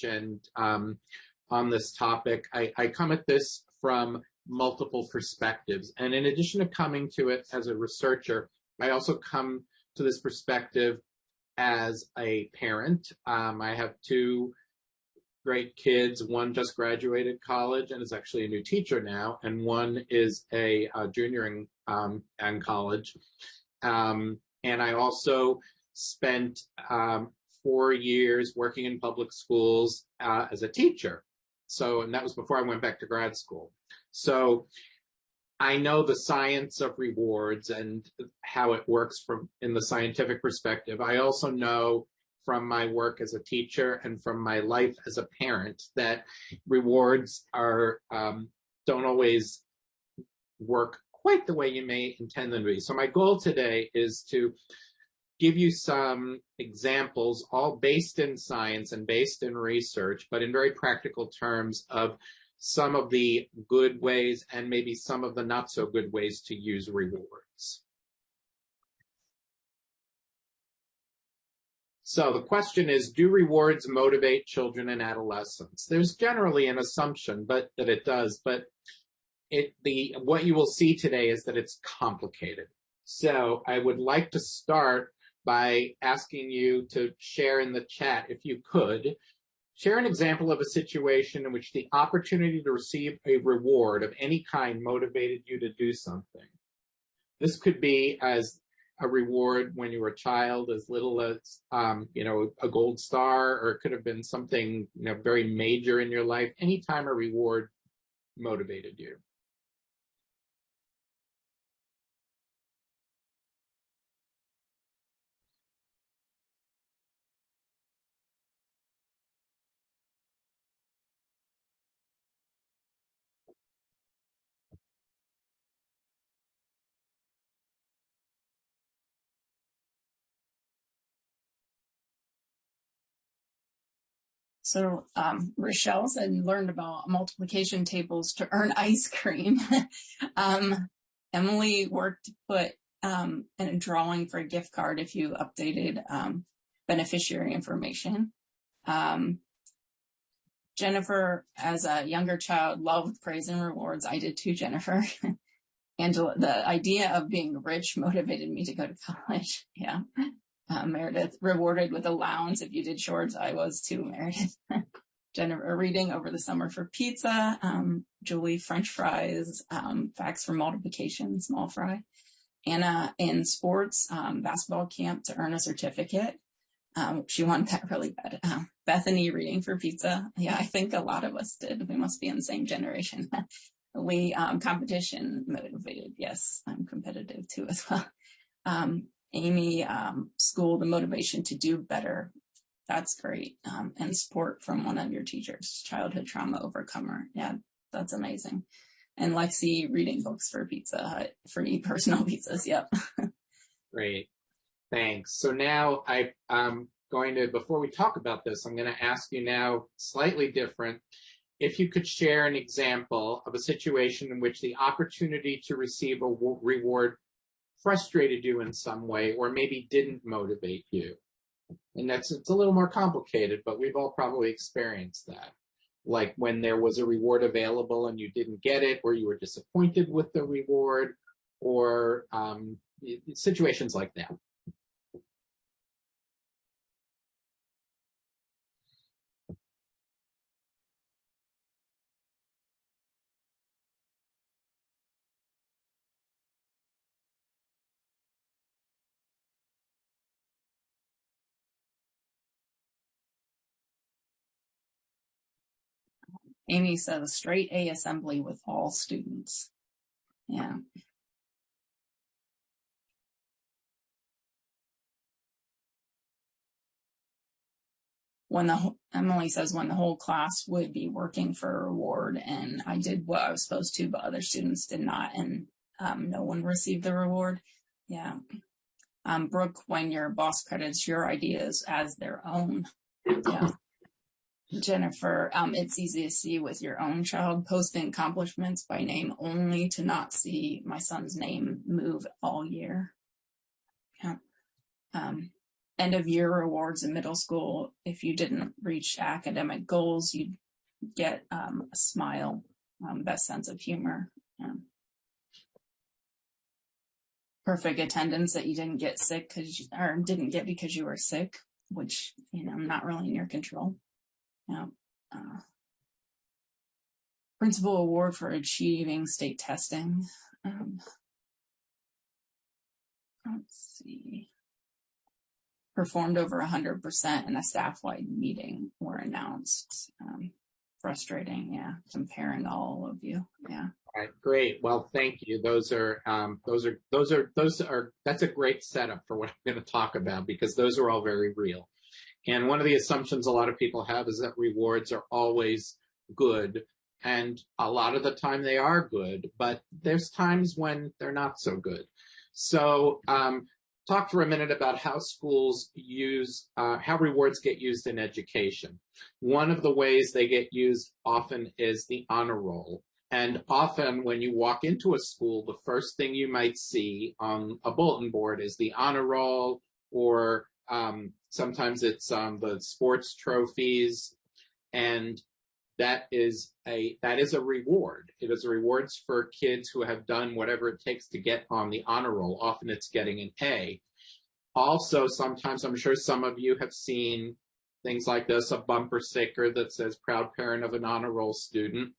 and on this topic. I come at this from multiple perspectives. And in addition to coming to it as a researcher, I also come to this perspective as a parent. I have two great kids. One just graduated college and is actually a new teacher now, and one is a junior in college. And I also spent 4 years working in public schools as a teacher. So, and that was before I went back to grad school. So I know the science of rewards and how it works in the scientific perspective. I also know from my work as a teacher and from my life as a parent that rewards are don't always work quite the way you may intend them to be. So my goal today is to give you some examples, all based in science and based in research, but in very practical terms, of some of the good ways and maybe some of the not so good ways to use rewards. So the question is, do rewards motivate children and adolescents? There's generally an assumption that it does, but what you will see today is that it's complicated. So I would like to start by asking you to share in the chat, if you could, share an example of a situation in which the opportunity to receive a reward of any kind motivated you to do something. This could be as a reward when you were a child, as little as, a gold star, or it could have been something, very major in your life. Anytime a reward motivated you. So Rochelle said you learned about multiplication tables to earn ice cream. Emily worked to put in a drawing for a gift card if you updated beneficiary information. Jennifer, as a younger child, loved praise and rewards. I did too, Jennifer. Angela, the idea of being rich motivated me to go to college. Yeah. Meredith, rewarded with allowance if you did chores. I was too, Meredith. Jennifer, reading over the summer for pizza. Julie, French fries. Facts for multiplication, small fry. Anna, in sports, basketball camp to earn a certificate. She wanted that really bad. Bethany, reading for pizza. Yeah, I think a lot of us did. We must be in the same generation. We, competition motivated. Yes, I'm competitive too as well. Amy, school, the motivation to do better. That's great. And support from one of your teachers, childhood trauma overcomer. Yeah, that's amazing. And Lexi, reading books for Pizza Hut, free personal pizzas. Yep. Great. Thanks. So now I'm going to, before we talk about this, I'm going to ask you now, slightly different, if you could share an example of a situation in which the opportunity to receive a reward frustrated you in some way, or maybe didn't motivate you. And it's a little more complicated, but we've all probably experienced that. Like when there was a reward available and you didn't get it, or you were disappointed with the reward, or situations like that. Amy says straight A assembly with all students. Yeah. Emily says when the whole class would be working for a reward, and I did what I was supposed to, but other students did not, and no one received the reward. Yeah. Brooke, when your boss credits your ideas as their own. Yeah. Jennifer, it's easy to see with your own child, posting accomplishments by name only to not see my son's name move all year. Yeah. end of year rewards in middle school. If you didn't reach academic goals, you'd get a smile, best sense of humor. Perfect attendance that you didn't get sick or didn't get because you were sick, which, not really in your control. Principal award for achieving state testing. Let's see. Performed over 100% in a staff-wide meeting were announced. Frustrating, yeah. Comparing all of you, yeah. All right, great. Well, thank you. That's a great setup for what I'm going to talk about, because those are all very real. And one of the assumptions a lot of people have is that rewards are always good. And a lot of the time they are good, but there's times when they're not so good. So talk for a minute about how schools use, how rewards get used in education. One of the ways they get used often is the honor roll. And often when you walk into a school, the first thing you might see on a bulletin board is the honor roll, or sometimes it's the sports trophies. And that is a reward. It is rewards for kids who have done whatever it takes to get on the honor roll. Often it's getting an A. Also, sometimes, I'm sure some of you have seen things like this, a bumper sticker that says proud parent of an honor roll student.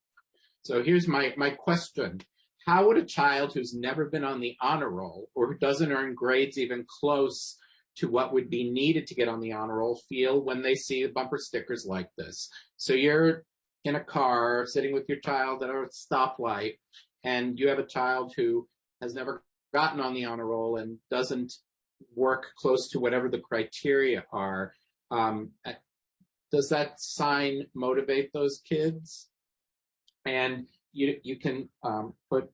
So here's my question. How would a child who's never been on the honor roll, or who doesn't earn grades even close to what would be needed to get on the honor roll, feel when they see bumper stickers like this? So you're in a car sitting with your child at a stoplight, and you have a child who has never gotten on the honor roll and doesn't work close to whatever the criteria are. Does that sign motivate those kids? And you can put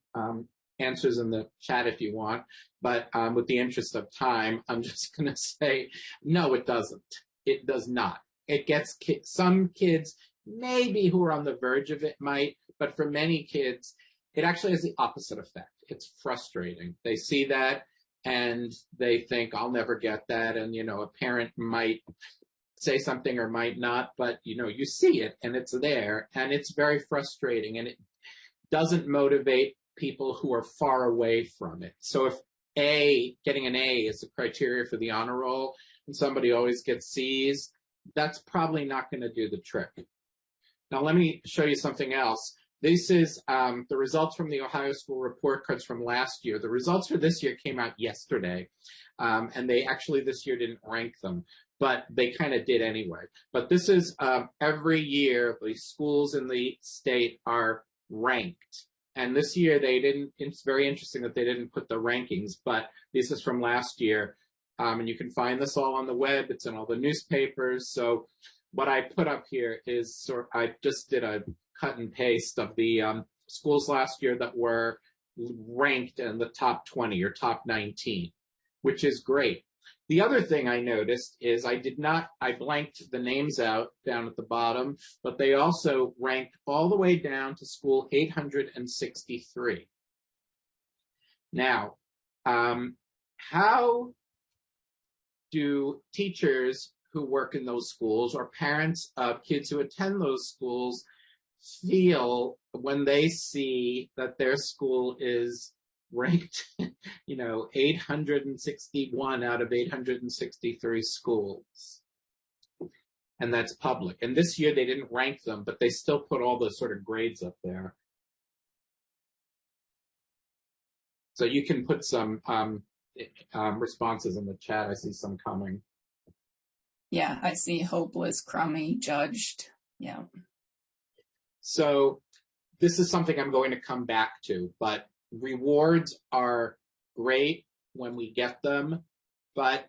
answers in the chat if you want, but with the interest of time, I'm just going to say, no, it doesn't. It does not. It gets some kids, maybe who are on the verge of it might, but for many kids, it actually has the opposite effect. It's frustrating. They see that and they think, I'll never get that. And, a parent might say something or might not, but, you see it and it's there, and it's very frustrating, and it doesn't motivate people who are far away from it. So if getting an A is the criteria for the honor roll, and somebody always gets C's, that's probably not going to do the trick. Now, let me show you something else. This is the results from the Ohio School Report Cards from last year. The results for this year came out yesterday, and they actually this year didn't rank them, but they kind of did anyway. But this is every year the schools in the state are ranked. And this year they didn't, it's very interesting that they didn't put the rankings, but this is from last year. And you can find this all on the web. It's in all the newspapers. So what I put up here is, I just did a cut and paste of the schools last year that were ranked in the top 20 or top 19, which is great. The other thing I noticed is I blanked the names out down at the bottom, but they also ranked all the way down to school 863. Now, how do teachers who work in those schools, or parents of kids who attend those schools, feel when they see that their school is ranked, 861 out of 863 schools? And that's public. And this year they didn't rank them, but they still put all the sort of grades up there. So you can put some responses in the chat. I see some coming. Yeah, I see hopeless, crummy, judged. Yeah. So this is something I'm going to come back to, but rewards are great when we get them, but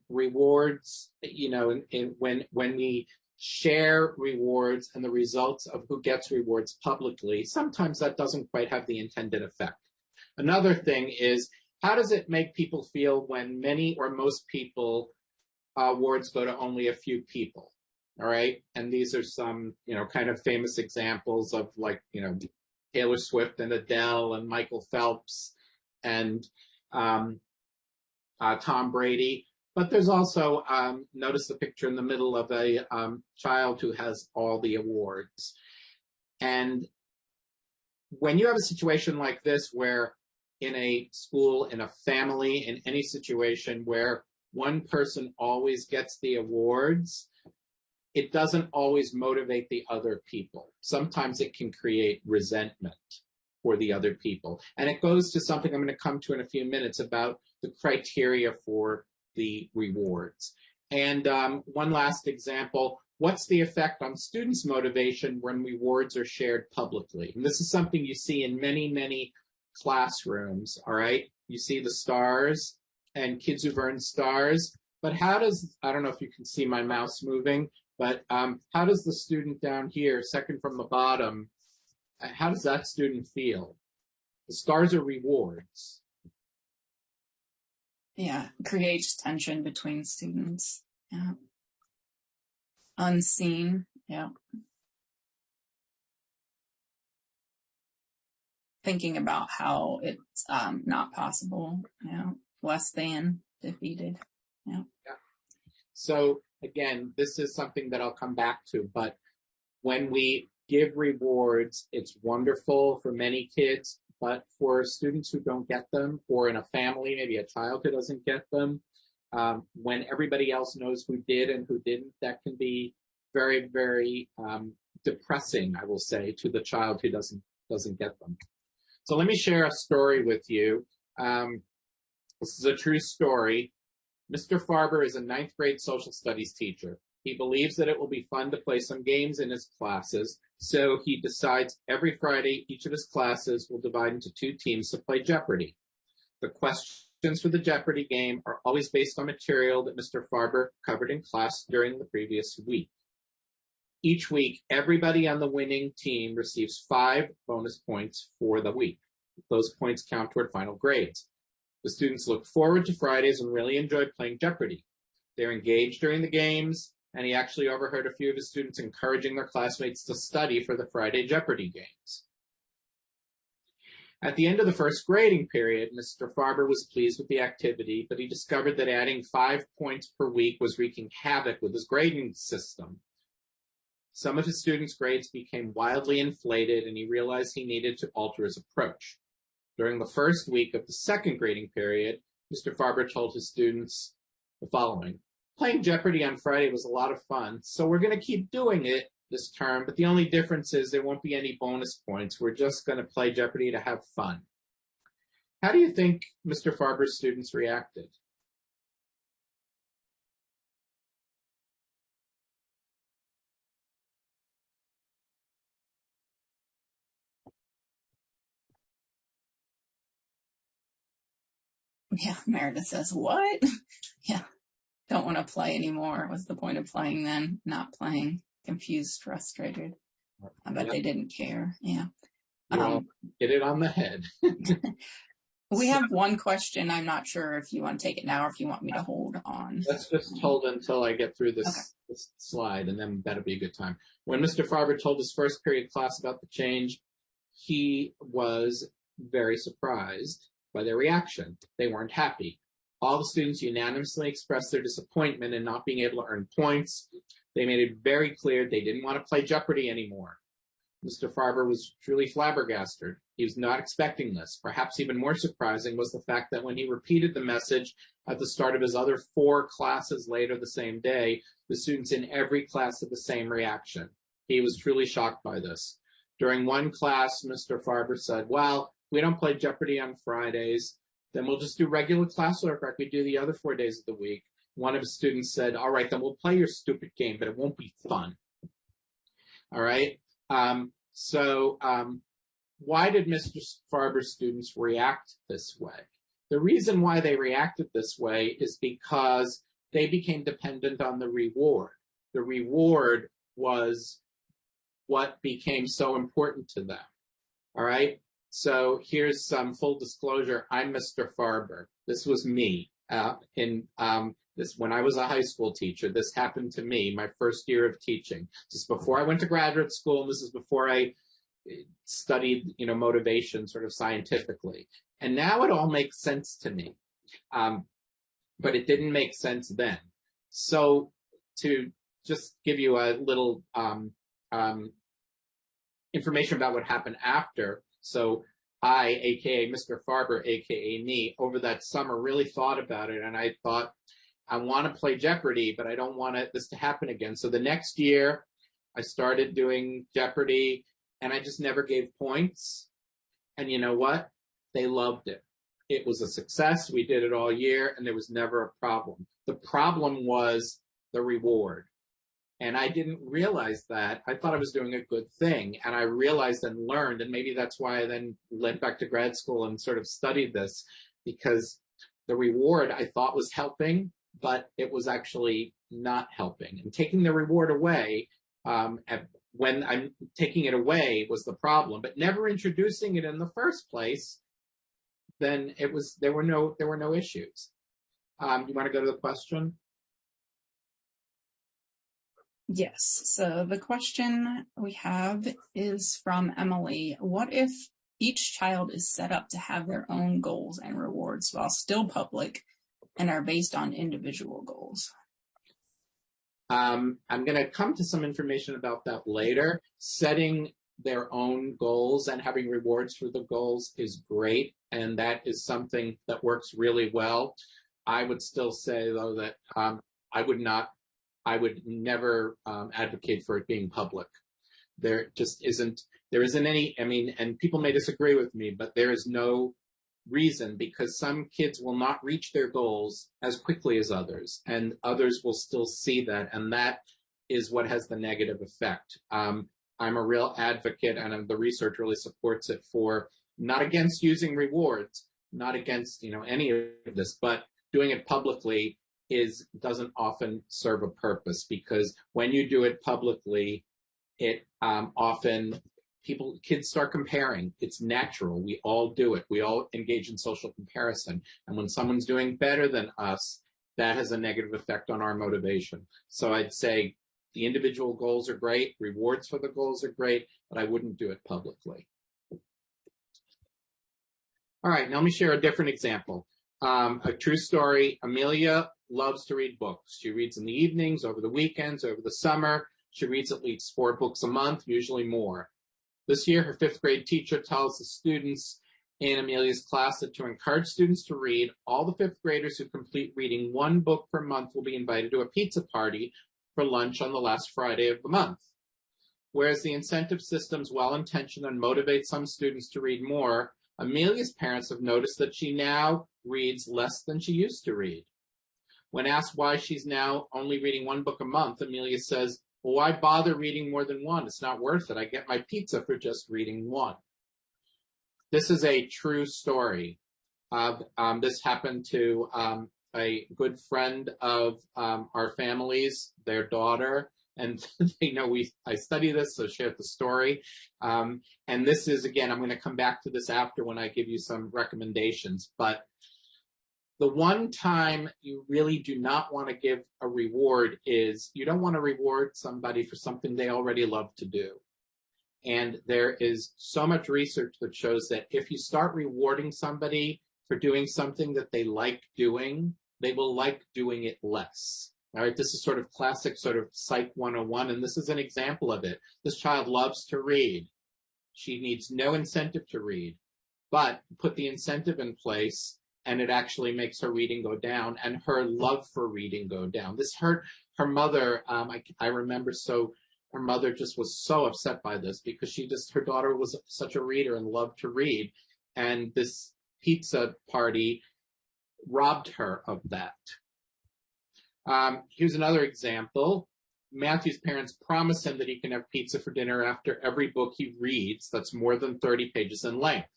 rewards, when we share rewards and the results of who gets rewards publicly, sometimes that doesn't quite have the intended effect. Another thing is, how does it make people feel when many or most people awards go to only a few people? All right. And these are some, kind of famous examples of, like, Taylor Swift and Adele and Michael Phelps and Tom Brady. But there's also, notice the picture in the middle of a child who has all the awards. And when you have a situation like this, where in a school, in a family, in any situation where one person always gets the awards, it doesn't always motivate the other people. Sometimes it can create resentment for the other people. And it goes to something I'm going to come to in a few minutes about the criteria for the rewards. And one last example, what's the effect on students' motivation when rewards are shared publicly? And this is something you see in many, many classrooms, all right? You see the stars and kids who've earned stars, but how does, I don't know if you can see my mouse moving, but how does the student down here, second from the bottom, how does that student feel? The stars are rewards. Yeah, creates tension between students. Yeah. Unseen. Yeah. Thinking about how it's not possible. Yeah. Less than defeated. Yeah. Yeah. So again, this is something that I'll come back to, but when we give rewards, it's wonderful for many kids, but for students who don't get them, or in a family, maybe a child who doesn't get them, when everybody else knows who did and who didn't, that can be very, very depressing, I will say, to the child who doesn't get them. So let me share a story with you. This is a true story. Mr. Farber is a 9th grade social studies teacher. He believes that it will be fun to play some games in his classes, so he decides every Friday each of his classes will divide into 2 teams to play Jeopardy. The questions for the Jeopardy game are always based on material that Mr. Farber covered in class during the previous week. Each week, everybody on the winning team receives 5 bonus points for the week. Those points count toward final grades. The students look forward to Fridays and really enjoy playing Jeopardy. They're engaged during the games, and he actually overheard a few of his students encouraging their classmates to study for the Friday Jeopardy games. At the end of the first grading period, Mr. Farber was pleased with the activity, but he discovered that adding 5 points per week was wreaking havoc with his grading system. Some of his students' grades became wildly inflated, and he realized he needed to alter his approach. During the first week of the second grading period, Mr. Farber told his students the following: "Playing Jeopardy on Friday was a lot of fun, so we're going to keep doing it this term, but the only difference is there won't be any bonus points. We're just going to play Jeopardy to have fun." How do you think Mr. Farber's students reacted? Yeah, Meredith says, what? Yeah, don't want to play anymore. What's the point of playing then? Not playing. Confused, frustrated. I bet they didn't care. Yeah. You hit it on the head. We have one question. I'm not sure if you want to take it now or if you want me to hold on. Let's just hold until I get through this, Okay. this slide, and then that'll be a good time. When Mr. Farber told his first period class about the change, he was very surprised by their reaction. They weren't happy. All the students unanimously expressed their disappointment in not being able to earn points. They made it very clear they didn't want to play Jeopardy anymore. Mr. Farber was truly flabbergasted. He was not expecting this. Perhaps even more surprising was the fact that when he repeated the message at the start of his other 4 classes later the same day, the students in every class had the same reaction. He was truly shocked by this. During one class, Mr. Farber said, "Well, we don't play Jeopardy on Fridays, then we'll just do regular classwork like we do the other 4 days of the week." One of his students said, "All right, then we'll play your stupid game, but it won't be fun." All right. Why did Mr. Farber's students react this way? The reason why they reacted this way is because they became dependent on the reward. The reward was what became so important to them. All right. So here's some full disclosure. I'm Mr. Farber. This was me when I was a high school teacher. This happened to me my first year of teaching. This is before I went to graduate school. And this is before I studied, motivation sort of scientifically. And now it all makes sense to me. but it didn't make sense then. So to just give you a little information about what happened after. So I, aka Mr. Farber, aka me, over that summer really thought about it, and I thought, I want to play Jeopardy, but I don't want this to happen again. So the next year, I started doing Jeopardy, and I just never gave points. And you know what? They loved it. It was a success. We did it all year, and there was never a problem. The problem was the reward. And I didn't realize that. I thought I was doing a good thing. And I realized and learned, and maybe that's why I then went back to grad school and sort of studied this, because the reward I thought was helping, but it was actually not helping. And taking the reward away, when I'm taking it away was the problem, but never introducing it in the first place, then there were no issues. You want to go to the question? Yes. So the question we have is from Emily. What if each child is set up to have their own goals and rewards while still public and are based on individual goals? I'm going to come to some information about that later. Setting their own goals and having rewards for the goals is great, and that is something that works really well. I would still say, though, that I would never advocate for it being public. There isn't any, and people may disagree with me, but there is no reason, because some kids will not reach their goals as quickly as others, and others will still see that, and that is what has the negative effect. I'm a real advocate, and the research really supports it, for not against using rewards, not against any of this, but doing it publicly doesn't often serve a purpose, because when you do it publicly, it often kids start comparing. It's natural. We all do it. We all engage in social comparison. And when someone's doing better than us, that has a negative effect on our motivation. So I'd say the individual goals are great. Rewards for the goals are great, but I wouldn't do it publicly. All right, now let me share a different example. A true story. Amelia loves to read books. She reads in the evenings, over the weekends, over the summer. She reads at least 4 books a month, usually more. This year, her 5th grade teacher tells the students in Amelia's class that to encourage students to read, all the 5th graders who complete reading 1 book per month will be invited to a pizza party for lunch on the last Friday of the month. Whereas the incentive system is well-intentioned and motivates some students to read more, Amelia's parents have noticed that she now reads less than she used to read. When asked why she's now only reading 1 book a month, Amelia says, well, why bother reading more than 1? It's not worth it. I get my pizza for just reading 1. This is a true story. This happened to a good friend of our family's, their daughter, and they know I study this, so share the story. And this is, again, I'm going to come back to this after when I give you some recommendations, but the one time you really do not want to give a reward is you don't want to reward somebody for something they already love to do. And there is so much research that shows that if you start rewarding somebody for doing something that they like doing, they will like doing it less. All right, this is sort of classic sort of Psych 101, and this is an example of it. This child loves to read. She needs no incentive to read, but put the incentive in place, and it actually makes her reading go down and her love for reading go down. This hurt her mother. I remember her mother just was so upset by this, because her daughter was such a reader and loved to read. And this pizza party robbed her of that. Here's another example. Matthew's parents promise him that he can have pizza for dinner after every book he reads that's more than 30 pages in length.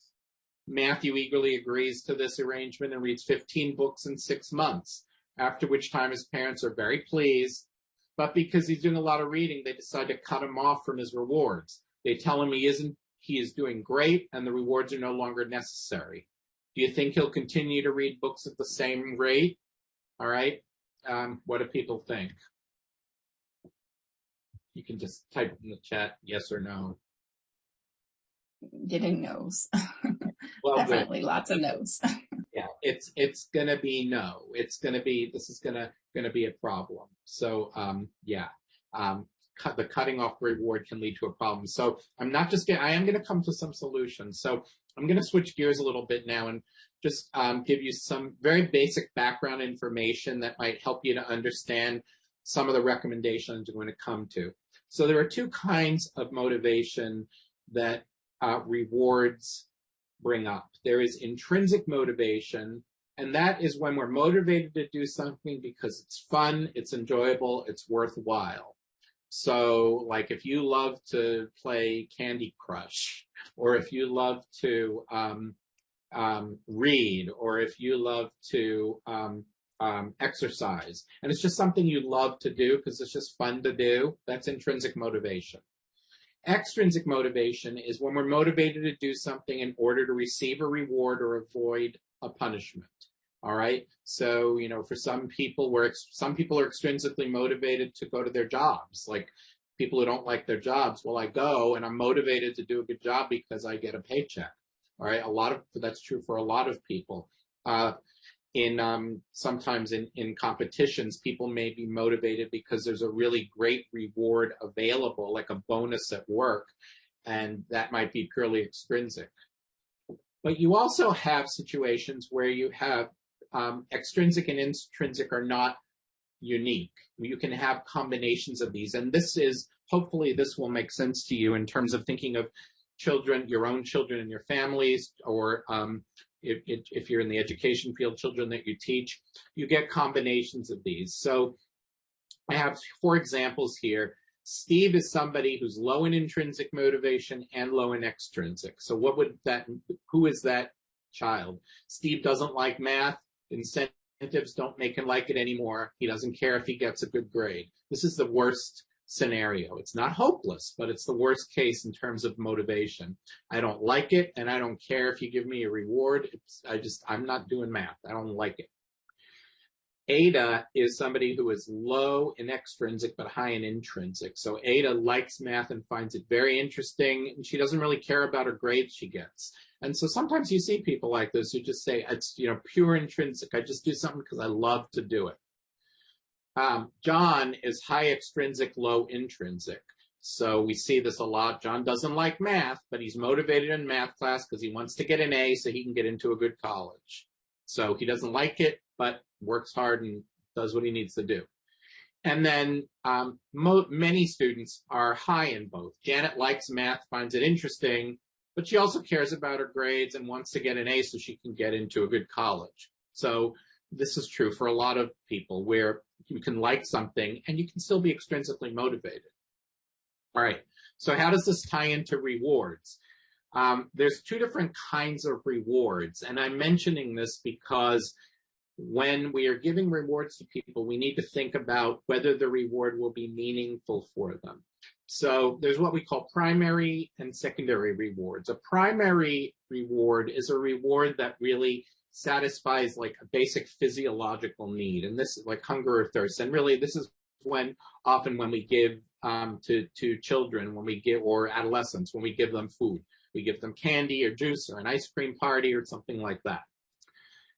Matthew eagerly agrees to this arrangement and reads 15 books in 6 months, after which time his parents are very pleased. But because he's doing a lot of reading, they decide to cut him off from his rewards. They tell him he is doing great and the rewards are no longer necessary. Do you think he'll continue to read books at the same rate? All right. What do people think? You can just type in the chat, yes or no. Getting no's. Well, definitely good. Lots of no's. Yeah, it's going to be no. It's going to be, this is going to be a problem. So, yeah, the cutting off reward can lead to a problem. So I am going to come to some solutions. So I'm going to switch gears a little bit now and just give you some very basic background information that might help you to understand some of the recommendations I'm going to come to. So there are two kinds of motivation that rewards bring up. There is intrinsic motivation, and that is when we're motivated to do something because it's fun, it's enjoyable, it's worthwhile. So like if you love to play Candy Crush, or if you love to read, or if you love to exercise, and it's just something you love to do because it's just fun to do, that's intrinsic motivation. Extrinsic motivation is when we're motivated to do something in order to receive a reward or avoid a punishment. All right. So, you know, for some people are extrinsically motivated to go to their jobs. Like people who don't like their jobs, well, I go and I'm motivated to do a good job because I get a paycheck. All right. That's true for a lot of people. Sometimes in competitions, people may be motivated because there's a really great reward available, like a bonus at work, and that might be purely extrinsic. But you also have situations where you have extrinsic and intrinsic are not unique. You can have combinations of these, and hopefully this will make sense to you in terms of thinking of children, your own children in your families, or if you're in the education field, children that you teach, you get combinations of these. So I have 4 examples here. Steve is somebody who's low in intrinsic motivation and low in extrinsic. So who is that child? Steve doesn't like math. Incentives don't make him like it anymore. He doesn't care if he gets a good grade. This is the worst scenario. It's not hopeless, but it's the worst case in terms of motivation. I don't like it, and I don't care if you give me a reward. I'm not doing math. I don't like it. Ada is somebody who is low in extrinsic but high in intrinsic. So Ada likes math and finds it very interesting, and she doesn't really care about her grades she gets. And so sometimes you see people like this who just say, it's pure intrinsic. I just do something because I love to do it. John is high extrinsic, low intrinsic. So we see this a lot. John doesn't like math, but he's motivated in math class because he wants to get an A so he can get into a good college. So he doesn't like it, but works hard and does what he needs to do. And then many students are high in both. Janet likes math, finds it interesting, but she also cares about her grades and wants to get an A so she can get into a good college. So this is true for a lot of people where you can like something and you can still be extrinsically motivated. All right, so how does this tie into rewards? There's 2 different kinds of rewards, and I'm mentioning this because when we are giving rewards to people, we need to think about whether the reward will be meaningful for them. So there's what we call primary and secondary rewards. A primary reward is a reward that really satisfies like a basic physiological need, and this is like hunger or thirst. And really, this is often when we give to children, or adolescents, when we give them food, we give them candy or juice or an ice cream party or something like that.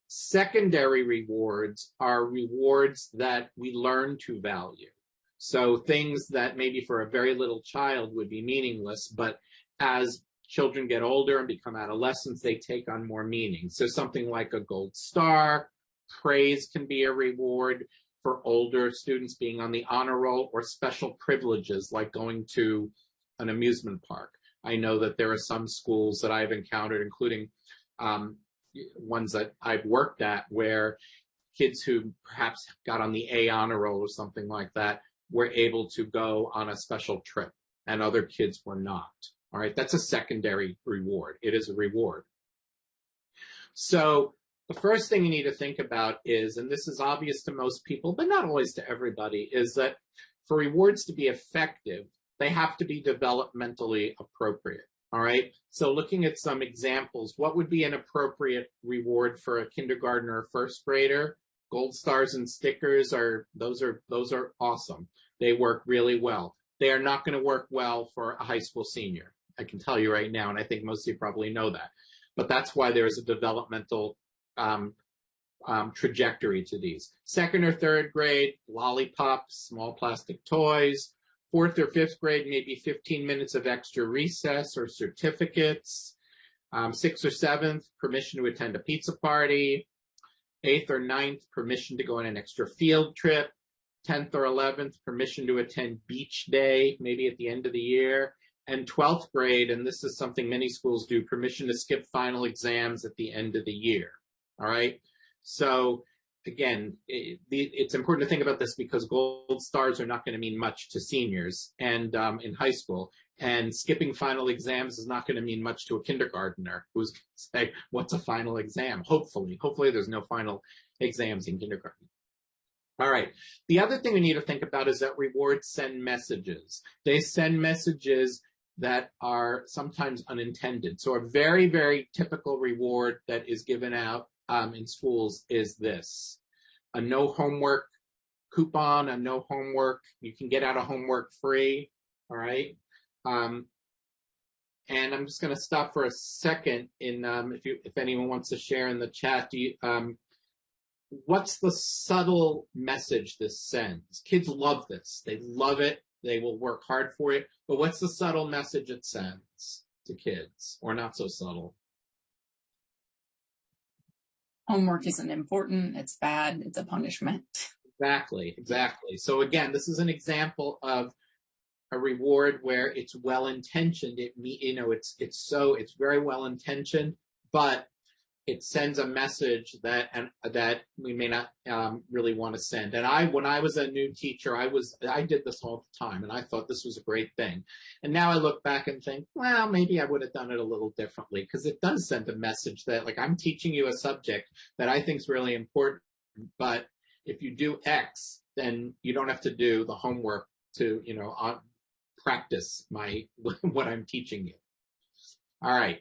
Secondary rewards are rewards that we learn to value. So things that maybe for a very little child would be meaningless, but as children get older and become adolescents, they take on more meaning. So something like a gold star, praise can be a reward for older students being on the honor roll, or special privileges like going to an amusement park. I know that there are some schools that I've encountered, including ones that I've worked at, where kids who perhaps got on the A honor roll or something like that were able to go on a special trip, and other kids were not. All right, that's a secondary reward. It is a reward. So the first thing you need to think about is, and this is obvious to most people, but not always to everybody, is that for rewards to be effective, they have to be developmentally appropriate. All right, so looking at some examples, what would be an appropriate reward for a kindergartner or first grader? Gold stars and stickers those are awesome. They work really well. They are not going to work well for a high school senior. I can tell you right now, and I think most of you probably know that. But that's why there is a developmental trajectory to these. Second or third grade, lollipops, small plastic toys. Fourth or fifth grade, maybe 15 minutes of extra recess or certificates. Sixth or seventh, permission to attend a pizza party. Eighth or ninth, permission to go on an extra field trip. 10th or 11th, permission to attend beach day, maybe at the end of the year. And 12th grade, and this is something many schools do, permission to skip final exams at the end of the year. All right. So again, it's important to think about this because gold stars are not going to mean much to seniors and in high school. And skipping final exams is not going to mean much to a kindergartner who's going to say, what's a final exam? Hopefully there's no final exams in kindergarten. All right. The other thing we need to think about is that rewards send messages. They send messages that are sometimes unintended. So a very, very typical reward that is given out in schools is this: a no homework coupon, a no homework, you can get out of homework free. All right. And I'm just going to stop for a second in if anyone wants to share in the chat. What's the subtle message this sends? Kids love this. They love it. They will work hard for it. But what's the subtle message it sends to kids, or not so subtle? Homework isn't important. It's bad. It's a punishment. Exactly. So again, this is an example of a reward where it's well-intentioned. It's very well-intentioned, but it sends a message that we may not really want to send. And when I was a new teacher, I did this all the time, and I thought this was a great thing. And now I look back and think, well, maybe I would have done it a little differently, because it does send a message that, like, I'm teaching you a subject that I think is really important, but if you do X, then you don't have to do the homework to, practice what I'm teaching you. All right.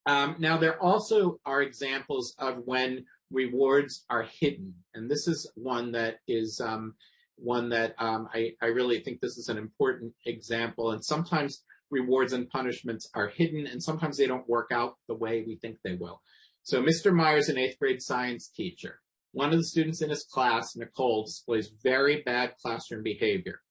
Now, there also are examples of when rewards are hidden. And this is one that I really think this is an important example. And sometimes rewards and punishments are hidden, and sometimes they don't work out the way we think they will. So Mr. Myers, an 8th grade science teacher. One of the students in his class, Nicole, displays very bad classroom behavior.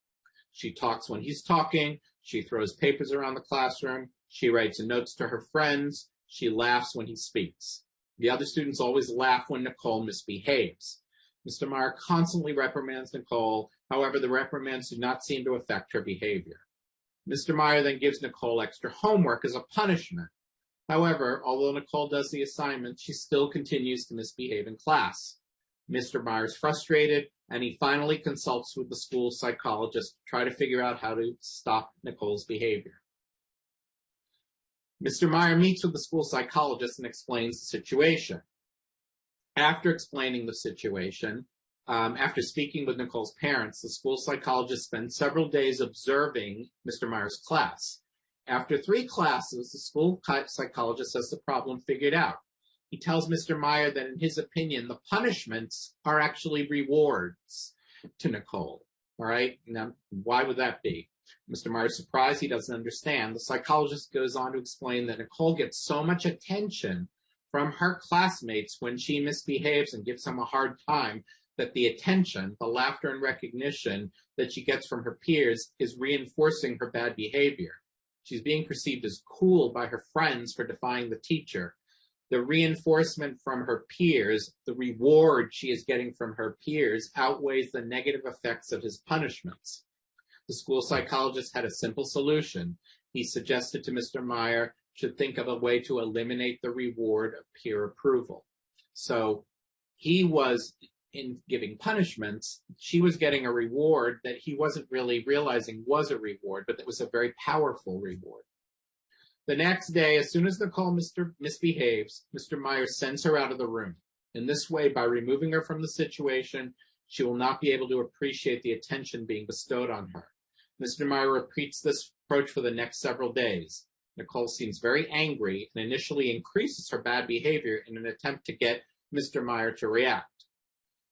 She talks when he's talking. She throws papers around the classroom. She writes notes to her friends. She laughs when he speaks. The other students always laugh when Nicole misbehaves. Mr. Meyer constantly reprimands Nicole. However, the reprimands do not seem to affect her behavior. Mr. Meyer then gives Nicole extra homework as a punishment. However, although Nicole does the assignment, she still continues to misbehave in class. Mr. Meyer is frustrated, and he finally consults with the school psychologist to try to figure out how to stop Nicole's behavior. Mr. Meyer meets with the school psychologist and explains the situation. After explaining the situation, after speaking with Nicole's parents, the school psychologist spends several days observing Mr. Meyer's class. After 3 classes, the school psychologist has the problem figured out. He tells Mr. Meyer that, in his opinion, the punishments are actually rewards to Nicole. All right? Now, why would that be? Mr. Meyer's surprised. He doesn't understand. The psychologist goes on to explain that Nicole gets so much attention from her classmates when she misbehaves and gives them a hard time that the attention, the laughter and recognition that she gets from her peers is reinforcing her bad behavior. She's being perceived as cool by her friends for defying the teacher. The reinforcement from her peers, the reward she is getting from her peers, outweighs the negative effects of his punishments. The school psychologist had a simple solution. He suggested to Mr. Meyer should think of a way to eliminate the reward of peer approval. So he was, in giving punishments, she was getting a reward that he wasn't really realizing was a reward, but that was a very powerful reward. The next day, as soon as Nicole misbehaves, Mr. Meyer sends her out of the room. In this way, by removing her from the situation, she will not be able to appreciate the attention being bestowed on her. Mr. Meyer repeats this approach for the next several days. Nicole seems very angry and initially increases her bad behavior in an attempt to get Mr. Meyer to react.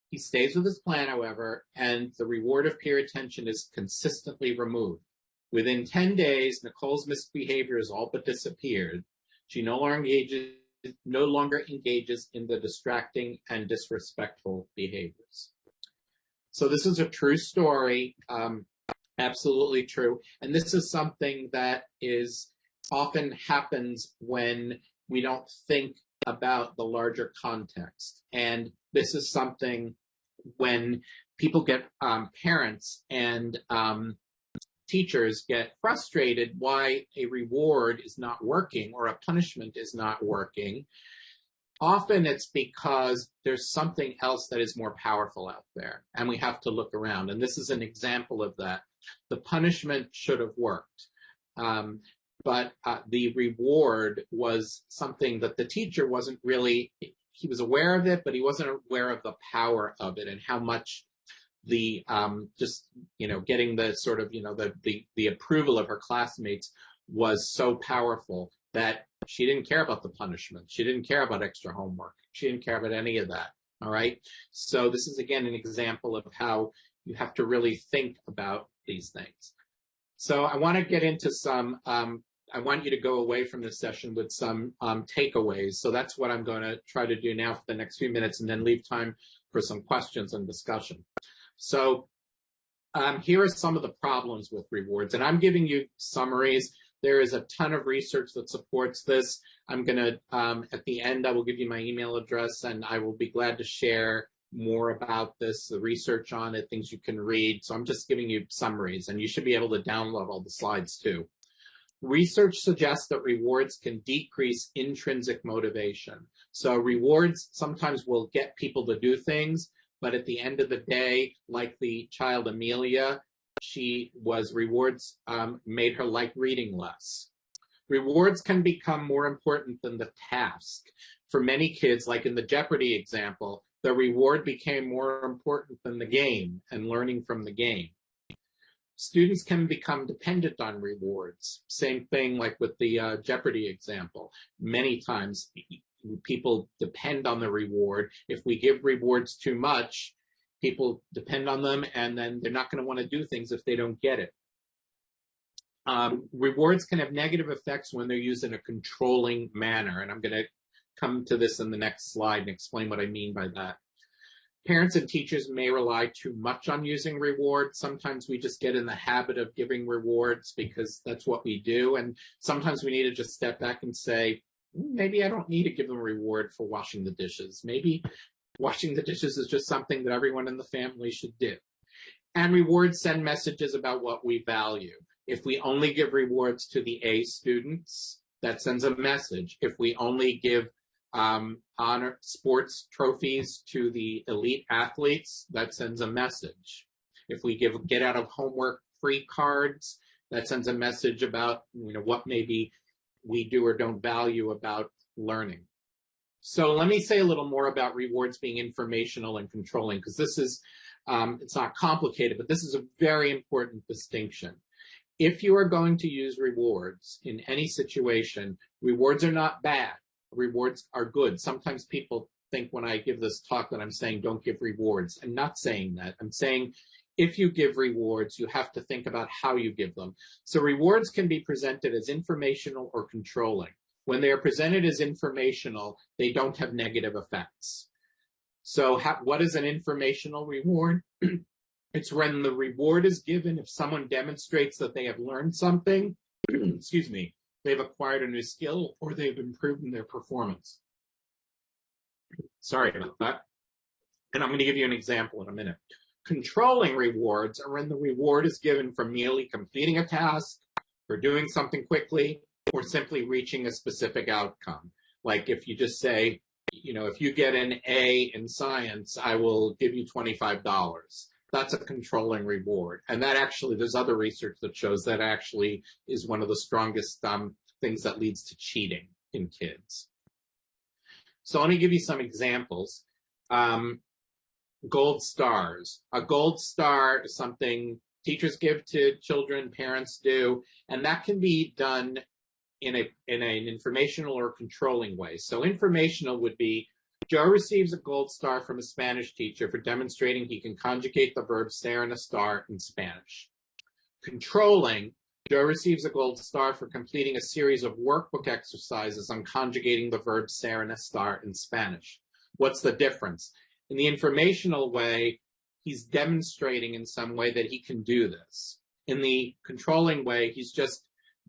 He stays with his plan, however, and the reward of peer attention is consistently removed. Within 10 days, Nicole's misbehavior has all but disappeared. She no longer engages no longer engages in the distracting and disrespectful behaviors. So this is a true story, absolutely true. And this is something that is often happens when we don't think about the larger context. And this is something when people get, parents and teachers get frustrated why a reward is not working or a punishment is not working. Often it's because there's something else that is more powerful out there, and we have to look around. And this is an example of that. The punishment should have worked, but the reward was something that the teacher wasn't really, he was aware of it, but he wasn't aware of the power of it and how much the just, getting the sort of, the approval of her classmates was so powerful that she didn't care about the punishment. She didn't care about extra homework. She didn't care about any of that. All right. So this is, again, an example of how you have to really think about these things. So I want to get into some, I want you to go away from this session with some takeaways. So that's what I'm going to try to do now for the next few minutes, and then leave time for some questions and discussion. So here are some of the problems with rewards, and I'm giving you summaries. There is a ton of research that supports this. I'm going to, at the end, I will give you my email address, and I will be glad to share more about this, the research on it, things you can read. So I'm just giving you summaries, and you should be able to download all the slides too. Research suggests that rewards can decrease intrinsic motivation. So rewards sometimes will get people to do things, but at the end of the day, like the child Amelia, rewards made her like reading less. Rewards can become more important than the task. For many kids, like in the Jeopardy example, the reward became more important than the game and learning from the game. Students can become dependent on rewards. Same thing like with the Jeopardy example. Many times people depend on the reward. If we give rewards too much, people depend on them, and then they're not going to want to do things if they don't get it. Rewards can have negative effects when they're used in a controlling manner, and I'm going to come to this in the next slide and explain what I mean by that. Parents and teachers may rely too much on using rewards. Sometimes we just get in the habit of giving rewards because that's what we do, and sometimes we need to just step back and say, maybe I don't need to give them a reward for washing the dishes. Maybe washing the dishes is just something that everyone in the family should do. And rewards send messages about what we value. If we only give rewards to the A students, that sends a message. If we only give honor sports trophies to the elite athletes, that sends a message. If we give get out of homework free cards, that sends a message about what maybe we do or don't value about learning. So let me say a little more about rewards being informational and controlling, because this is, it's not complicated, but this is a very important distinction. If you are going to use rewards in any situation, rewards are not bad. Rewards are good. Sometimes people think when I give this talk that I'm saying don't give rewards. I'm not saying that. I'm saying if you give rewards, you have to think about how you give them. So rewards can be presented as informational or controlling. When they are presented as informational, they don't have negative effects. So what is an informational reward? It's when the reward is given if someone demonstrates that they have learned something, excuse me, they've acquired a new skill, or they've improved in their performance. Sorry about that. And I'm going to give you an example in a minute. Controlling rewards are when the reward is given for merely completing a task, for doing something quickly, or simply reaching a specific outcome. Like if you just say, if you get an A in science, I will give you $25. That's a controlling reward. And that actually, there's other research that shows that actually is one of the strongest things that leads to cheating in kids. So let me give you some examples. Gold stars. A gold star is something teachers give to children, parents do, and that can be done in an informational or controlling way. So informational would be, Joe receives a gold star from a Spanish teacher for demonstrating he can conjugate the verb stare and a star in Spanish. Controlling, Joe receives a gold star for completing a series of workbook exercises on conjugating the verb ser and estar in Spanish. What's the difference? In the informational way, he's demonstrating in some way that he can do this. In the controlling way, he's just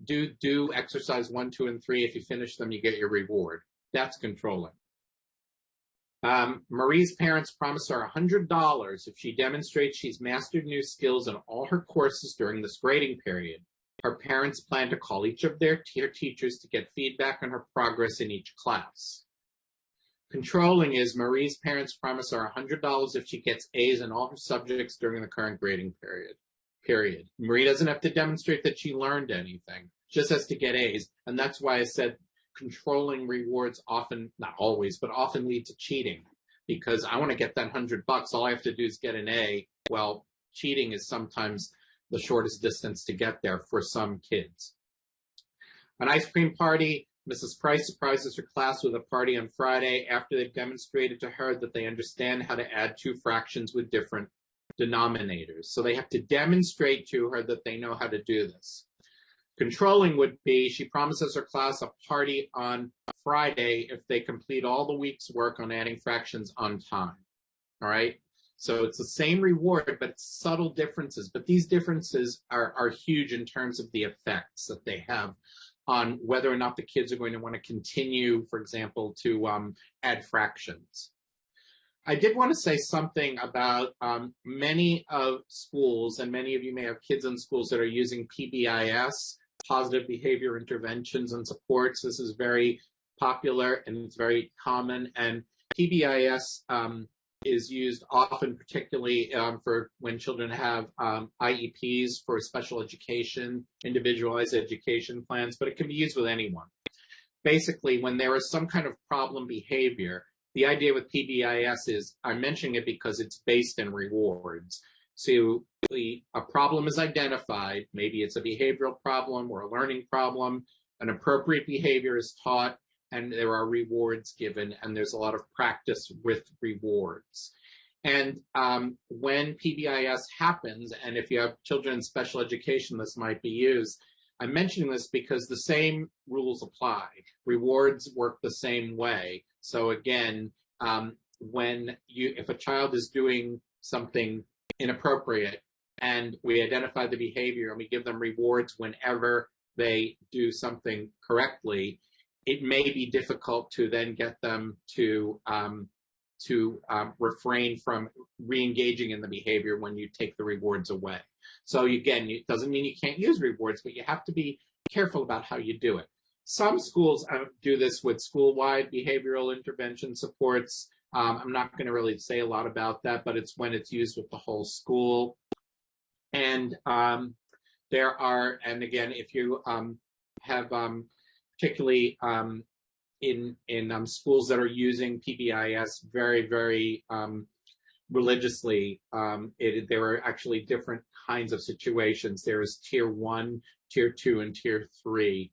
do exercise 1, 2, and 3. If you finish them, you get your reward. That's controlling. Marie's parents promise her $100 if she demonstrates she's mastered new skills in all her courses during this grading period. Her parents plan to call each of their teachers to get feedback on her progress in each class. Controlling is Marie's parents promise her $100 if she gets A's in all her subjects during the current grading period. Marie doesn't have to demonstrate that she learned anything, just has to get A's. And that's why I said controlling rewards often, not always, but often lead to cheating, because I want to get that $100. All I have to do is get an A. Well, cheating is sometimes the shortest distance to get there for some kids. An ice cream party. Mrs. Price surprises her class with a party on Friday after they've demonstrated to her that they understand how to add two fractions with different denominators. So they have to demonstrate to her that they know how to do this. Controlling would be she promises her class a party on Friday if they complete all the week's work on adding fractions on time. All right? So it's the same reward, but it's subtle differences. But these differences are huge in terms of the effects that they have on whether or not the kids are going to want to continue, for example, to add fractions. I did want to say something about many of schools, and many of you may have kids in schools that are using Pbis, positive behavior interventions and supports. This is very popular and it's very common. And Pbis is used often, particularly for when children have IEPs for special education, individualized education plans, but it can be used with anyone. Basically, when there is some kind of problem behavior, the idea with Pbis is, I'm mentioning it because it's based in rewards. So a problem is identified, maybe it's a behavioral problem or a learning problem, an appropriate behavior is taught, and there are rewards given, and there's a lot of practice with rewards. And when Pbis happens, and if you have children in special education, this might be used. I'm mentioning this because the same rules apply. Rewards work the same way. So again, if a child is doing something inappropriate and we identify the behavior and we give them rewards whenever they do something correctly, it may be difficult to then get them to refrain from re-engaging in the behavior when you take the rewards away. So again, it doesn't mean you can't use rewards, but you have to be careful about how you do it. Some schools do this with school-wide behavioral intervention supports. I'm not going to really say a lot about that, but it's when it's used with the whole school. And there are, and again, if you have particularly in schools that are using Pbis very, very religiously, there are actually different kinds of situations. There is tier 1, tier 2, and tier 3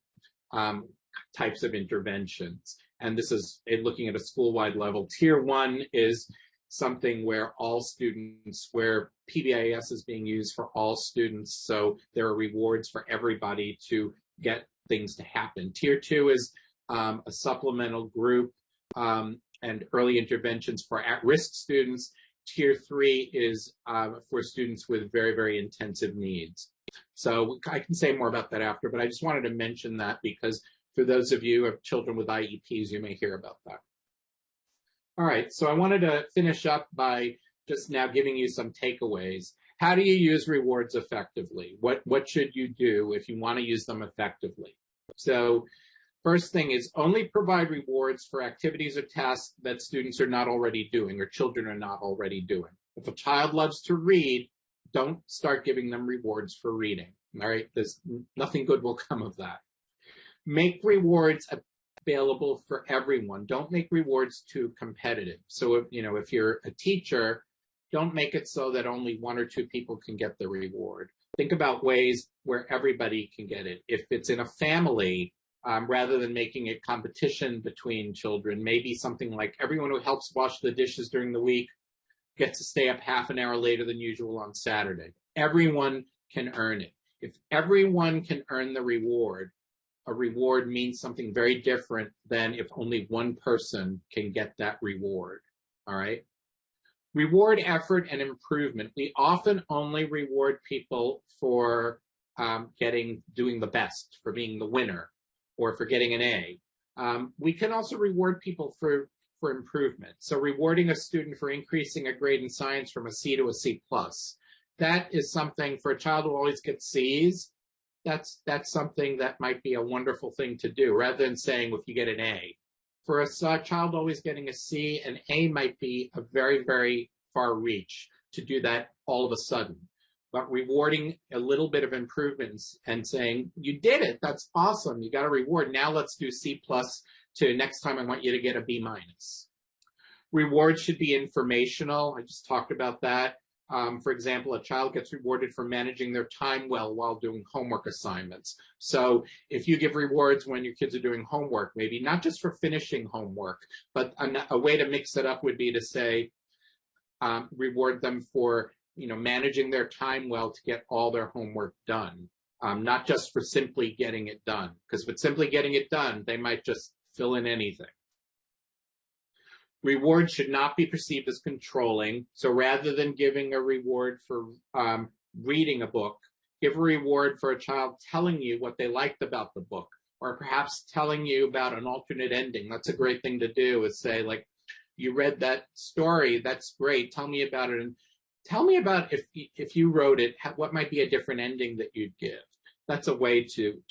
types of interventions. And this is looking at a school-wide level. Tier 1 is something where all students, where Pbis is being used for all students. So there are rewards for everybody to get things to happen. Tier 2 is a supplemental group and early interventions for at-risk students. Tier 3 is for students with very, very intensive needs. So I can say more about that after, but I just wanted to mention that because for those of you who have children with IEPs, you may hear about that. All right, so I wanted to finish up by just now giving you some takeaways. How do you use rewards effectively? What should you do if you want to use them effectively? So first thing is only provide rewards for activities or tasks that students are not already doing or children are not already doing. If a child loves to read, don't start giving them rewards for reading. All right, nothing good will come of that. Make rewards available for everyone. Don't make rewards too competitive. So if you're a teacher, don't make it so that only 1 or 2 people can get the reward. Think about ways where everybody can get it. If it's in a family, rather than making it competition between children, maybe something like everyone who helps wash the dishes during the week gets to stay up half an hour later than usual on Saturday. Everyone can earn it. If everyone can earn the reward, a reward means something very different than if only one person can get that reward. All right. Reward effort and improvement. We often only reward people for doing the best, for being the winner, or for getting an A. We can also reward people for improvement. So rewarding a student for increasing a grade in science from a C to a C+. That is something for a child who always gets C's. That's something that might be a wonderful thing to do, rather than saying if you get an A. For a child always getting a C, an A might be a very, very far reach to do that all of a sudden. But rewarding a little bit of improvements and saying, you did it, that's awesome, you got a reward, now let's do C+ to next time I want you to get a B-. Rewards should be informational. I just talked about that. For example, a child gets rewarded for managing their time well while doing homework assignments. So if you give rewards when your kids are doing homework, maybe not just for finishing homework, but a way to mix it up would be to say, reward them for managing their time well to get all their homework done, not just for simply getting it done. Because if it's simply getting it done, they might just fill in anything. Rewards should not be perceived as controlling. So rather than giving a reward for reading a book, give a reward for a child telling you what they liked about the book, or perhaps telling you about an alternate ending. That's a great thing to do, is say, like, you read that story, that's great, tell me about it, and tell me about if you wrote it, what might be a different ending that you'd give. That's a way to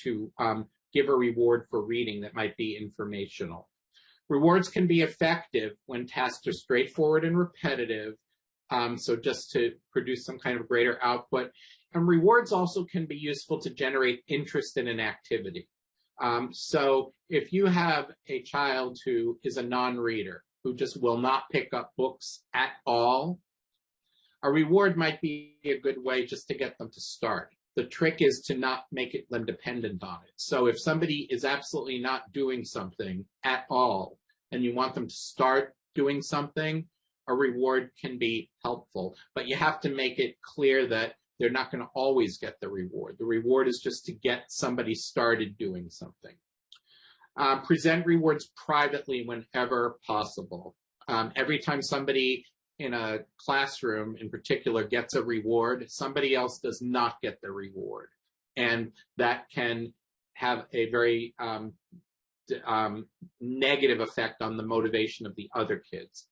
give a reward for reading that might be informational. Rewards can be effective when tasks are straightforward and repetitive, so just to produce some kind of greater output. And rewards also can be useful to generate interest in an activity. So if you have a child who is a non-reader, who just will not pick up books at all, a reward might be a good way just to get them to start. The trick is to not make them dependent on it. So if somebody is absolutely not doing something at all, and you want them to start doing something, a reward can be helpful. But you have to make it clear that they're not going to always get the reward. The reward is just to get somebody started doing something. Present rewards privately whenever possible. Every time somebody in a classroom in particular gets a reward, somebody else does not get the reward. And that can have a very negative effect on the motivation of the other kids.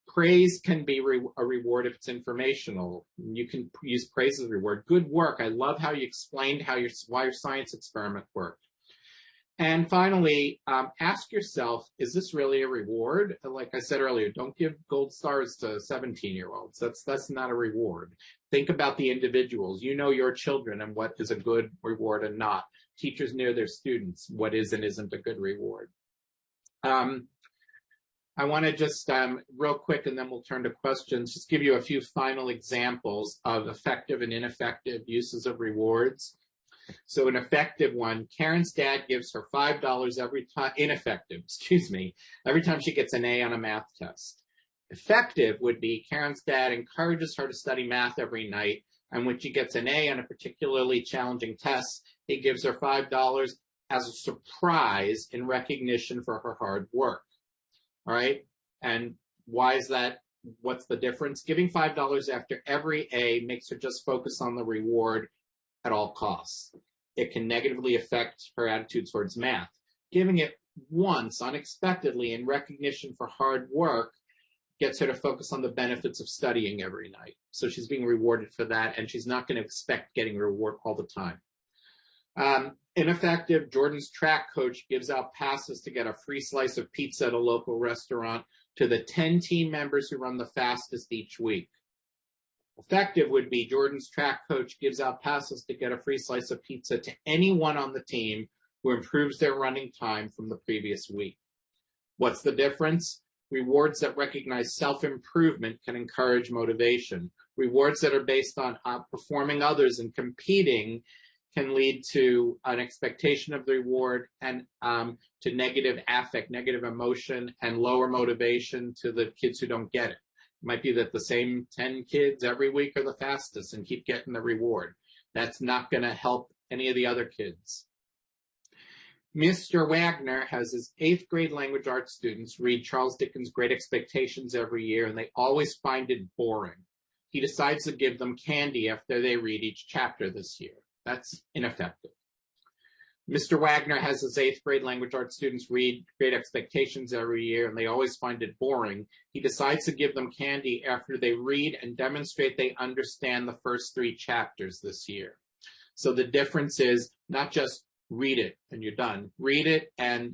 Praise can be a reward if it's informational. You can use praise as a reward. Good work. I love how you explained why your science experiment worked. And finally, ask yourself, is this really a reward? Like I said earlier, don't give gold stars to 17-year-olds. That's not a reward. Think about the individuals. You know your children and what is a good reward and not. Teachers know their students what is and isn't a good reward. I want to just real quick, and then we'll turn to questions, just give you a few final examples of effective and ineffective uses of rewards. So an effective one, Karen's dad gives her $5 every time, ineffective, every time she gets an A on a math test. Effective would be Karen's dad encourages her to study math every night, and when she gets an A on a particularly challenging test, he gives her $5 as a surprise in recognition for her hard work. All right? And why is that? What's the difference? Giving $5 after every A makes her just focus on the reward at all costs. It can negatively affect her attitude towards math. Giving it once unexpectedly in recognition for hard work gets her to focus on the benefits of studying every night. So she's being rewarded for that, and she's not going to expect getting a reward all the time. Ineffective, Jordan's track coach gives out passes to get a free slice of pizza at a local restaurant to the 10 team members who run the fastest each week. Effective would be Jordan's track coach gives out passes to get a free slice of pizza to anyone on the team who improves their running time from the previous week. What's the difference? Rewards that recognize self-improvement can encourage motivation. Rewards that are based on outperforming others and competing can lead to an expectation of the reward and to negative affect, negative emotion, and lower motivation to the kids who don't get it. It might be that the same 10 kids every week are the fastest and keep getting the reward. That's not going to help any of the other kids. Mr. Wagner has his 8th grade language arts students read Charles Dickens' Great Expectations every year, and they always find it boring. He decides to give them candy after they read each chapter this year. That's ineffective. Mr. Wagner has his 8th grade language arts students read Great Expectations every year, and they always find it boring. He decides to give them candy after they read and demonstrate they understand the first 3 chapters this year. So the difference is not just read it and you're done. Read it and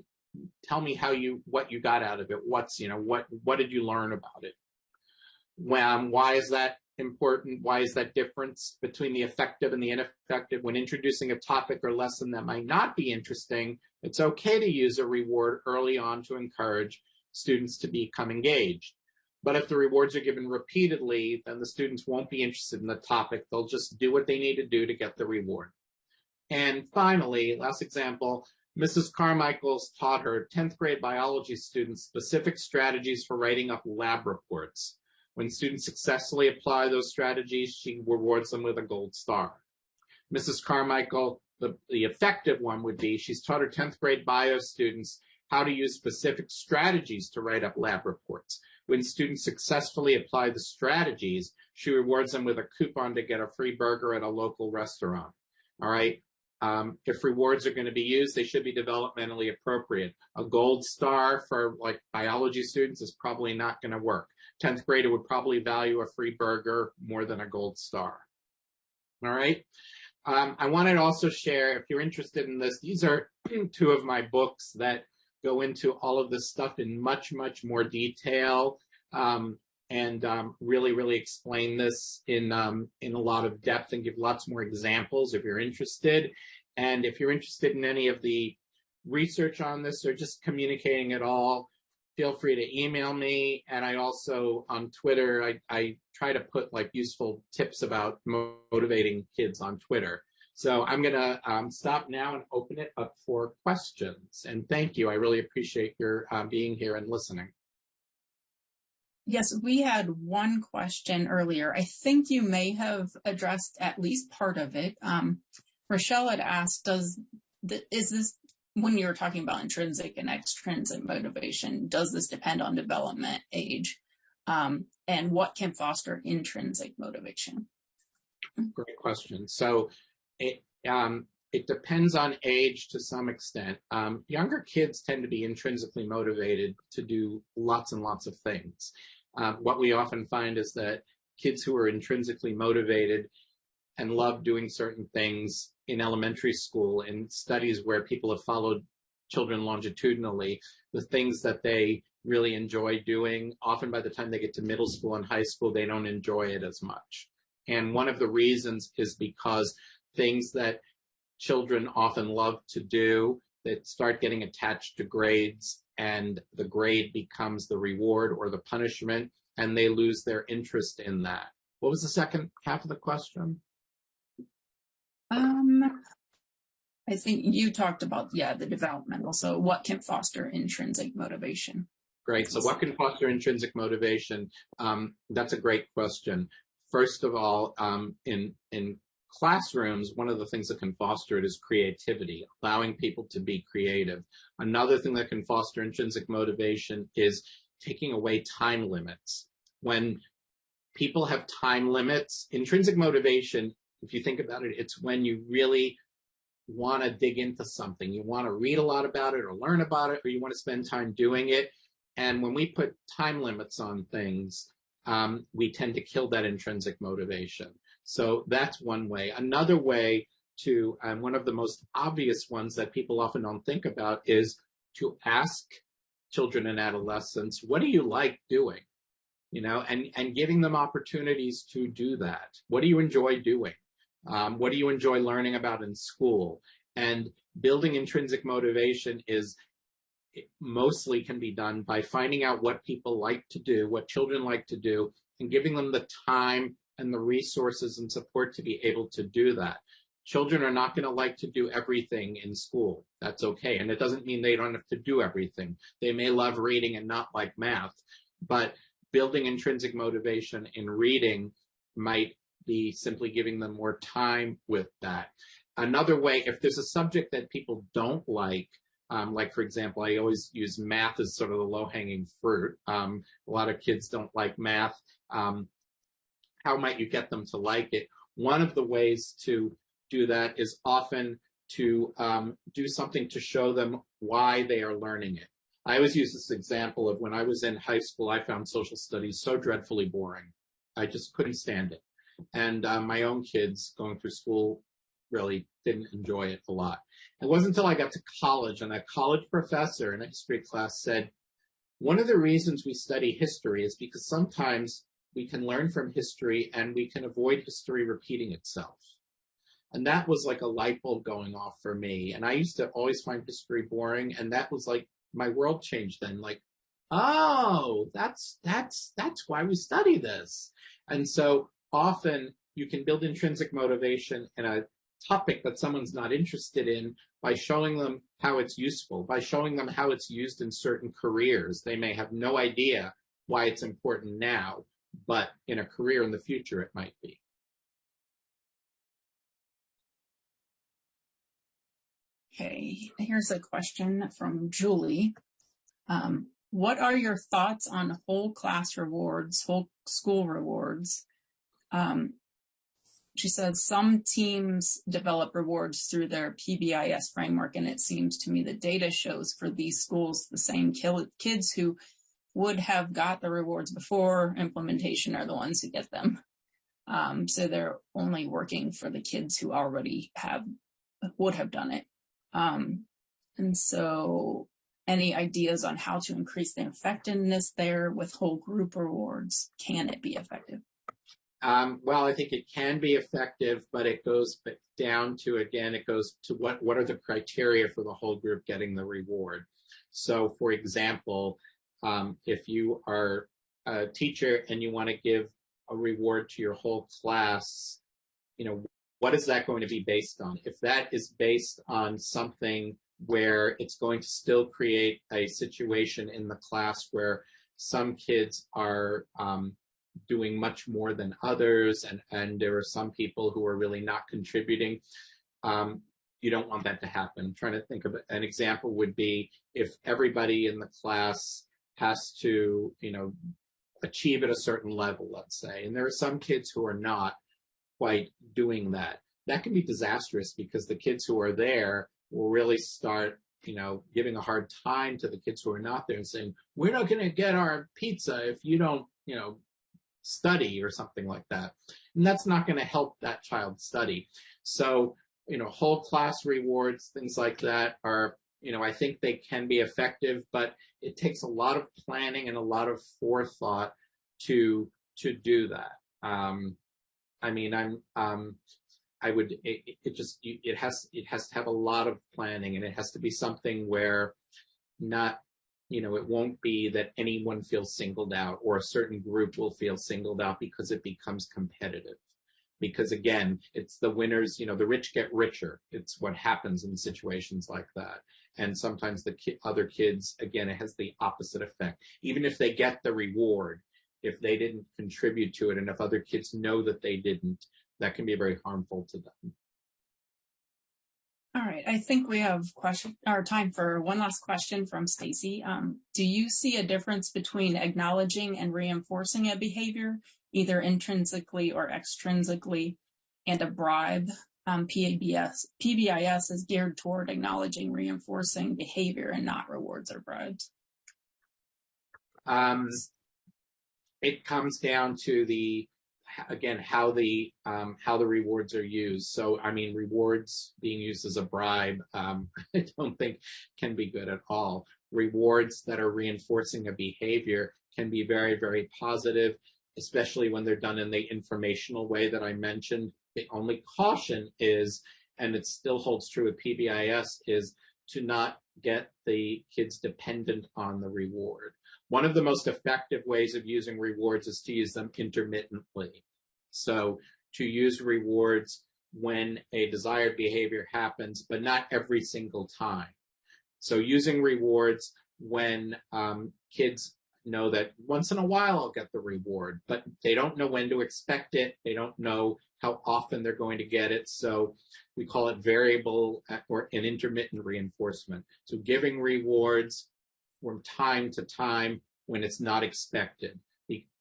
tell me what you got out of it. What did you learn about it? Why is that important? Why is that difference between the effective and the ineffective? When introducing a topic or lesson that might not be interesting, it's okay to use a reward early on to encourage students to become engaged. But if the rewards are given repeatedly, then the students won't be interested in the topic. They'll just do what they need to do to get the reward. And finally, last example, Mrs. Carmichael's taught her 10th grade biology students specific strategies for writing up lab reports. When students successfully apply those strategies, she rewards them with a gold star. Mrs. Carmichael, the effective one would be, she's taught her 10th grade bio students how to use specific strategies to write up lab reports. When students successfully apply the strategies, she rewards them with a coupon to get a free burger at a local restaurant. All right. If rewards are going to be used, they should be developmentally appropriate. A gold star for like biology students is probably not going to work. 10th grader would probably value a free burger more than a gold star. All right. I wanted to also share, if you're interested in this, these are 2 of my books that go into all of this stuff in much, much more detail, and really explain this in a lot of depth and give lots more examples if you're interested. And if you're interested in any of the research on this or just communicating at all, feel free to email me. And I also, on Twitter, I try to put like useful tips about motivating kids on Twitter. So I'm going to stop now and open it up for questions. And thank you. I really appreciate your being here and listening. Yes, we had one question earlier. I think you may have addressed at least part of it. Rochelle had asked, is this, when you were talking about intrinsic and extrinsic motivation, does this depend on development, age, and what can foster intrinsic motivation? Great question. So it depends on age to some extent. Younger kids tend to be intrinsically motivated to do lots and lots of things. What we often find is that kids who are intrinsically motivated and love doing certain things in elementary school, in studies where people have followed children longitudinally, the things that they really enjoy doing, often by the time they get to middle school and high school, they don't enjoy it as much. And one of the reasons is because things that children often love to do that start getting attached to grades, and the grade becomes the reward or the punishment, and they lose their interest in that. What was the second half of the question? I think you talked about, the developmental. So what can foster intrinsic motivation? Great. So what can foster intrinsic motivation? That's a great question. First of all, in classrooms, one of the things that can foster it is creativity, allowing people to be creative. Another thing that can foster intrinsic motivation is taking away time limits. When people have time limits, intrinsic motivation, if you think about it, it's when you really want to dig into something. You want to read a lot about it or learn about it, or you want to spend time doing it. And when we put time limits on things, we tend to kill that intrinsic motivation. So that's one way. Another way to, and one of the most obvious ones that people often don't think about, is to ask children and adolescents, what do you like doing? And giving them opportunities to do that. What do you enjoy doing? What do you enjoy learning about in school? And building intrinsic motivation mostly can be done by finding out what people like to do, what children like to do, and giving them the time and the resources and support to be able to do that. Children are not going to like to do everything in school. That's okay. And it doesn't mean they don't have to do everything. They may love reading and not like math, but building intrinsic motivation in reading might be simply giving them more time with that. Another way, if there's a subject that people don't like for example, I always use math as sort of the low-hanging fruit. A lot of kids don't like math. How might you get them to like it? One of the ways to do that is often to do something to show them why they are learning it. I always use this example of when I was in high school, I found social studies so dreadfully boring. I just couldn't stand it. And my own kids going through school really didn't enjoy it a lot. It wasn't until I got to college, and a college professor in a history class said, one of the reasons we study history is because sometimes we can learn from history and we can avoid history repeating itself. And that was like a light bulb going off for me. And I used to always find history boring, and that was like my world changed then. Like, oh, that's why we study this. And so often you can build intrinsic motivation in a topic that someone's not interested in by showing them how it's useful, by showing them how it's used in certain careers. They may have no idea why it's important now, but in a career in the future, it might be. Okay, here's a question from Julie. What are your thoughts on whole class rewards, whole school rewards? She says some teams develop rewards through their Pbis framework, and it seems to me the data shows for these schools the same kids who would have got the rewards before implementation are the ones who get them. So they're only working for the kids who already would have done it. And so any ideas on how to increase the effectiveness there with whole group rewards? Can it be effective? Well, I think it can be effective, but it goes down to, again, it goes to what are the criteria for the whole group getting the reward. So, for example, if you are a teacher and you want to give a reward to your whole class, what is that going to be based on? If that is based on something where it's going to still create a situation in the class where some kids are doing much more than others, and there are some people who are really not contributing, you don't want that to happen. I'm trying to think of an example would be if everybody in the class has to, achieve at a certain level, let's say, and there are some kids who are not quite doing that. That can be disastrous because the kids who are there will really start, giving a hard time to the kids who are not there and saying, we're not going to get our pizza if you don't, study or something like that. And that's not going to help that child study. So, whole class rewards, things like that are, I think they can be effective, but it takes a lot of planning and a lot of forethought to do that. It has to have a lot of planning, and it has to be something where not, it won't be that anyone feels singled out or a certain group will feel singled out because it becomes competitive. Because again, it's the winners, the rich get richer. It's what happens in situations like that. And sometimes the other kids, again, it has the opposite effect. Even if they get the reward, if they didn't contribute to it, and if other kids know that they didn't, that can be very harmful to them. All right, I think we have time for one last question from Stacy. Do you see a difference between acknowledging and reinforcing a behavior, either intrinsically or extrinsically, and a bribe? Pbis is geared toward acknowledging, reinforcing behavior, and not rewards or bribes. It comes down to how the rewards are used. So, rewards being used as a bribe, I don't think can be good at all. Rewards that are reinforcing a behavior can be very, very positive, especially when they're done in the informational way that I mentioned. The only caution is, and it still holds true with Pbis, is to not get the kids dependent on the reward. One of the most effective ways of using rewards is to use them intermittently. So to use rewards when a desired behavior happens, but not every single time. So using rewards when kids know that once in a while I'll get the reward, but they don't know when to expect it. They don't know how often they're going to get it. So we call it variable or an intermittent reinforcement. So giving rewards from time to time when it's not expected.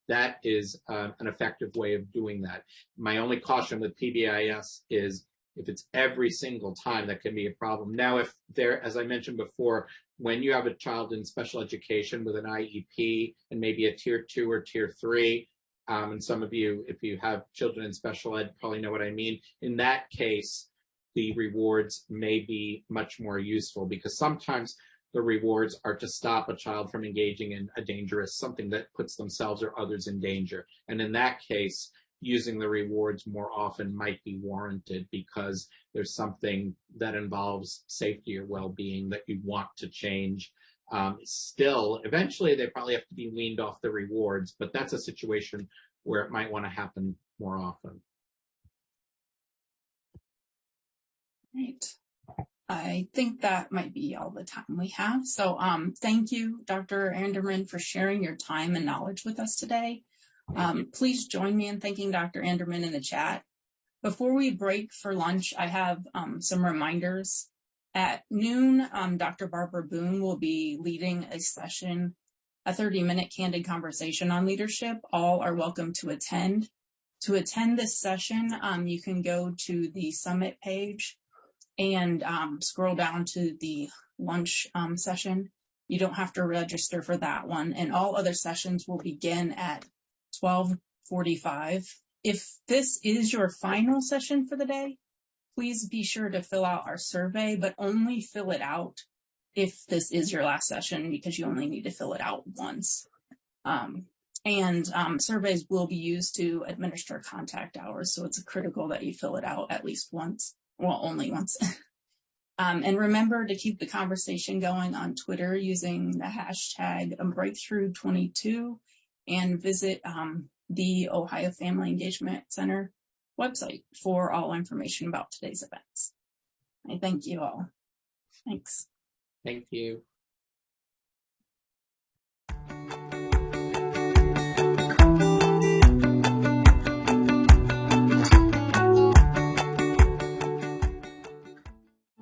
That is an effective way of doing that. My only caution with PBIS is if it's every single time, that can be a problem. Now, if there, as I mentioned before, when you have a child in special education with an IEP and maybe a tier 2 or tier 3, and some of you, if you have children in special ed, probably know what I mean. In that case, the rewards may be much more useful because sometimes the rewards are to stop a child from engaging in a dangerous, something that puts themselves or others in danger. And in that case, using the rewards more often might be warranted because there's something that involves safety or well-being that you want to change. Still, eventually they probably have to be weaned off the rewards, but that's a situation where it might want to happen more often. Right. I think that might be all the time we have. So thank you, Dr. Anderman, for sharing your time and knowledge with us today. Please join me in thanking Dr. Anderman in the chat. Before we break for lunch, I have some reminders. At noon, Dr. Barbara Boone will be leading a session, a 30-minute candid conversation on leadership. All are welcome to attend. To attend this session, you can go to the summit page and scroll down to the lunch session. You don't have to register for that one, and all other sessions will begin at 12:45. If this is your final session for the day, please be sure to fill out our survey, but only fill it out if this is your last session because you only need to fill it out once. Surveys will be used to administer contact hours, so it's critical that you fill it out at least once. Well, only once. And remember to keep the conversation going on Twitter using the hashtag Breakthrough22 and visit the Ohio Family Engagement Center website for all information about today's events. I thank you all. Thanks. Thank you.